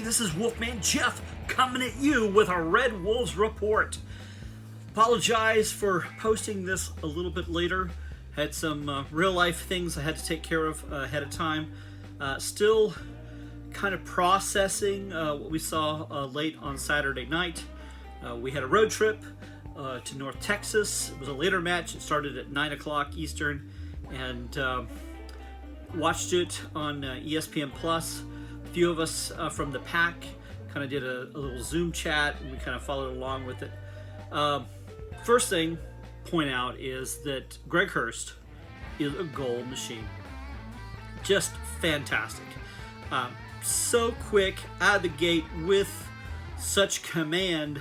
this is Wolfman Jeff coming at you with a Red Wolves report. Apologize for posting this a little bit later. Had some real life things I had to take care of ahead of time. Still kind of processing what we saw late on Saturday night. We had a road trip to North Texas. It was a later match. It started at 9 o'clock Eastern, and watched it on ESPN Plus. A few of us from the pack kind of did a little Zoom chat, and we kind of followed along with it. First thing to point out is that Greg HURST is a goal machine. Just fantastic. So quick out of the gate with such command.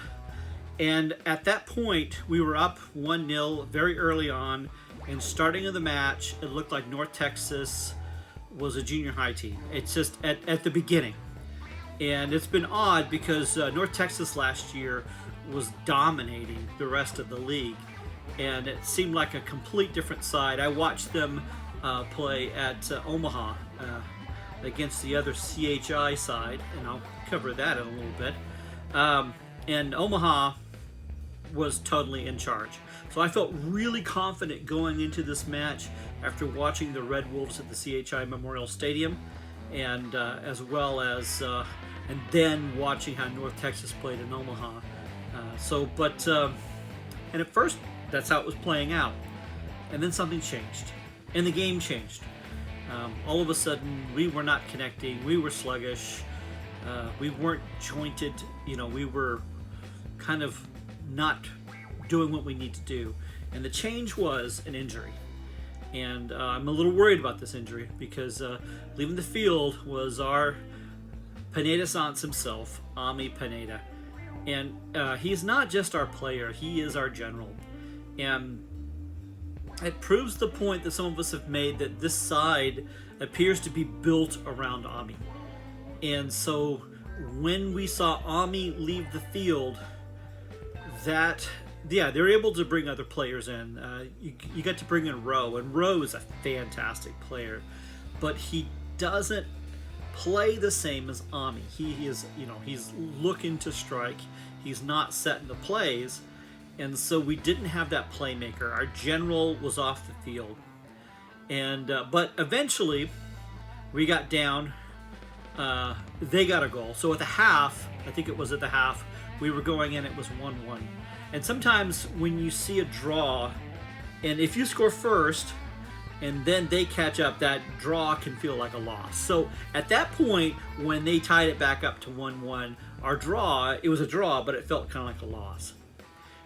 And at that point, we were up 1-0 very early on. And starting of the match, it looked like North Texas was a junior high team. It's just at the beginning. And it's been odd because North Texas last year was dominating the rest of the league. And it seemed like a complete different side. I watched them play at Omaha against the other CHI side, and I'll cover that in a little bit. And Omaha was totally in charge. So I felt really confident going into this match after watching the Red Wolves at the CHI Memorial Stadium, and as well as and then watching how North Texas played in Omaha. And at first that's how it was playing out, and then something changed, and the game changed. All of a sudden we were not connecting, we were sluggish, we weren't jointed, we were kind of not doing what we need to do. And the change was an injury. And I'm a little worried about this injury because leaving the field was our Pineda Sans himself, Ami Pineda. And he's not just our player, he is our general. And it proves the point that some of us have made that this side appears to be built around Ami. And so when we saw Ami leave the field, they're able to bring other players in. You got to bring in Rowe, and Rowe is a fantastic player, but he doesn't play the same as Ami. He is, he's looking to strike. He's not setting the plays, and so we didn't have that playmaker. Our general was off the field, and but eventually we got down. They got a goal. So at the half, I think it was at the half, we were going in, it was 1-1. And sometimes when you see a draw, and if you score first and then they catch up, that draw can feel like a loss. So at that point, when they tied it back up to 1-1, it was a draw, but it felt kind of like a loss.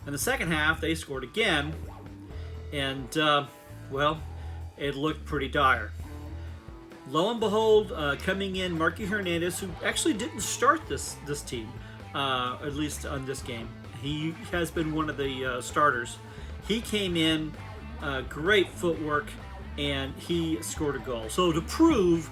In the second half, they scored again, and it looked pretty dire. Lo and behold, coming in, MARKY HERNANDEZ, who actually didn't start this team, at least on this game. He has been one of the starters. He came in, great footwork, and he scored a goal. So to prove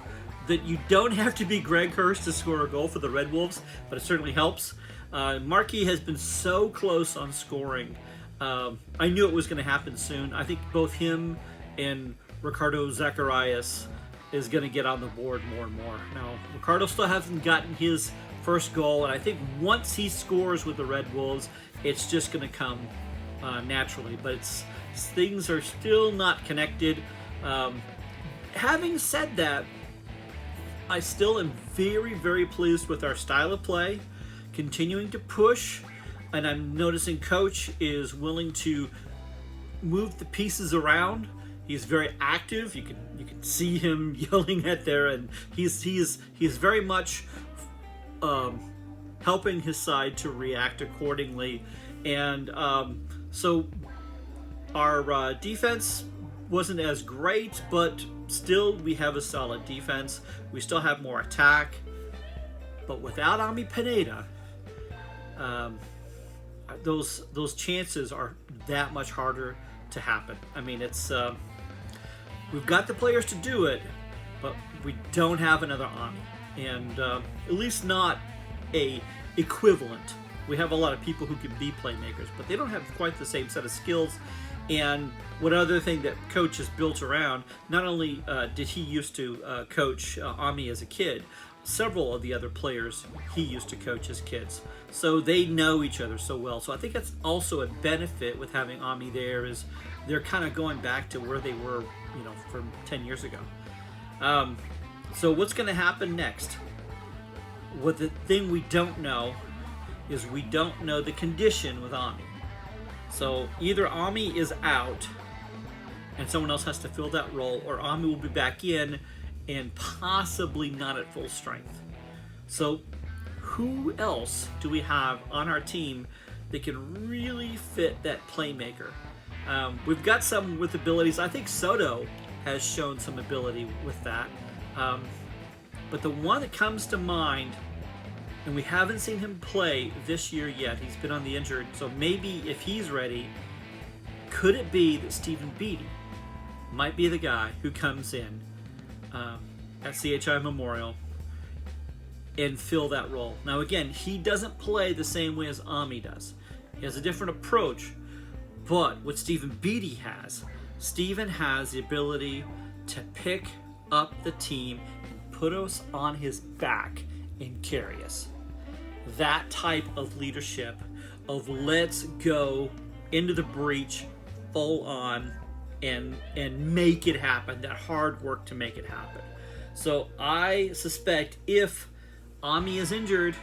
that you don't have to be Greg HURST to score a goal for the Red Wolves, but it certainly helps. MARKY has been so close on scoring. I knew it was going to happen soon. I think both him and RICARDO ZACHARIAS is going to get on the board more and more. Now, RICARDO still hasn't gotten his first goal, and I think once he scores with the Red Wolves, it's just going to come naturally. But things are still not connected. Having said that, I still am very, very pleased with our style of play, continuing to push, and I'm noticing Coach is willing to move the pieces around. He's very active. You can see him yelling at there, and he's very much helping his side to react accordingly. And so our defense wasn't as great, but still we have a solid defense. We still have more attack, but without Ami Pineda, those chances are that much harder to happen. I mean, it's we've got the players to do it, but we don't have another Ami, and at least not a equivalent. We have a lot of people who can be playmakers, but they don't have quite the same set of skills. And one other thing that Coach is built around, not only did he used to coach Ami as a kid, several of the other players he used to coach as kids. So they know each other so well. So I think that's also a benefit with having Ami there, is they're kind of going back to where they were, you know, from 10 years ago. So what's going to happen next? What the thing we don't know is we don't know the condition with Ami. So either Ami is out and someone else has to fill that role, or Ami will be back in and possibly not at full strength. So who else do we have on our team that can really fit that playmaker? We've got some with abilities. I think Soto has shown some ability with that. But the one that comes to mind, and we haven't seen him play this year yet, he's been on the injured, so maybe if he's ready, could it be that Stephen Beatty might be the guy who comes in at CHI Memorial and fill that role? Now again, he doesn't play the same way as Ami does. He has a different approach, but what Stephen Beatty has, Stephen has the ability to pick up the team and put us on his back and carry us. That type of leadership of let's go into the breach full on and make it happen, that hard work to make it happen. So I suspect if Ami is injured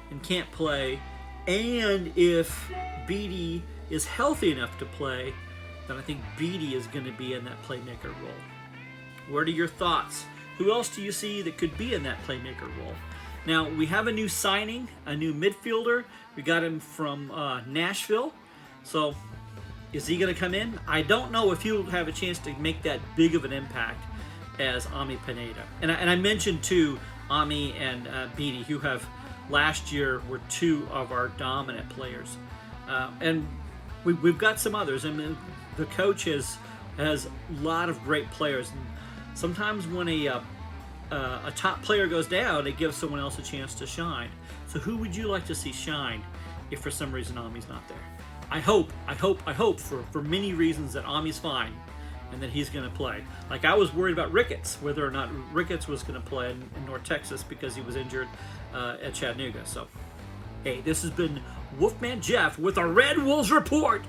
and can't play, and if Beatty is healthy enough to play, then I think Beatty is going to be in that playmaker role. What are your thoughts? Who else do you see that could be in that playmaker role? Now, we have a new signing, a new midfielder. We got him from Nashville. So, is he going to come in? I don't know if he'll have a chance to make that big of an impact as Ami Pineda. And I mentioned, too, Ami and Beatty, who have last year were two of our dominant players. And we've got some others. I mean, the coach has a lot of great players. And sometimes when a top player goes down, it gives someone else a chance to shine. So who would you like to see shine if for some reason Ami's not there? I hope for many reasons that Ami's fine and that he's going to play. Like I was worried about Ricketts, whether or not Ricketts was going to play in North Texas because he was injured at Chattanooga. So, hey, this has been Wolfman Jeff with a Red Wolves Report.